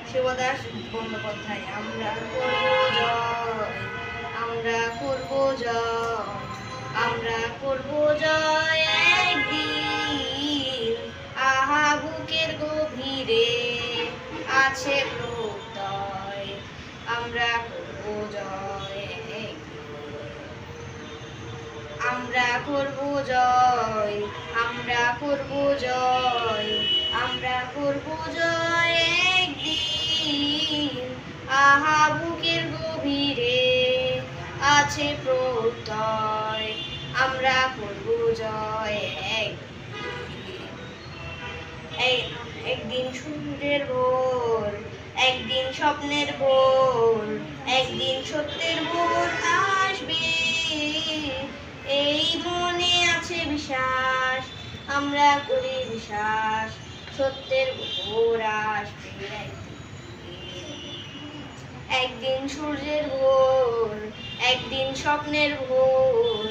শিবদাস বন্দ্যোপাধ্যায়। আমরা করব জয়, আমরা করব জয়, আমরা করব জয় একদিন। আহা বুকের গভীরে আছে প্রত্যয়, আমরা করব জয় একদিন। আমরা করব জয়, আমরা করব জয়, আমরা করব জয় একদিন। আহা বুকের গভীরে আছে প্রত্যয়, আমরা করব জয় একদিন। একদিন সূর্যের ভোর, একদিন স্বপ্নের ভোর, একদিন সত্যের ভোর আসবে, এই মনে আছে বিশ্বাস, আমরা করি বিশ্বাস, সত্যের ভোর আসবে একদিন। একদিন সূর্যের ভোর, একদিন স্বপ্নের ভোর,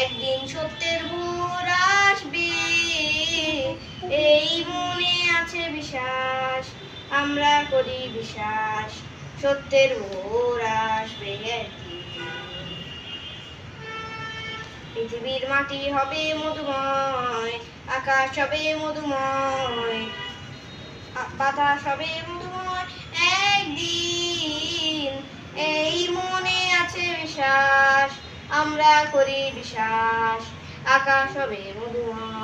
একদিন সত্যের ভোর আসবে, এই মনে আছে বিশ্বাস, আমরা করি বিশ্বাস, সত্যের ভোর আসবে একদিন। পৃথিবীর মাটি হবে মধুময়, আকাশ হবে মধুময়, বাতাস হবে মধুময় একদিন, এই মনে আছে বিশ্বাস, আমরা করি বিশ্বাস, আকাশ হবে মধুময়।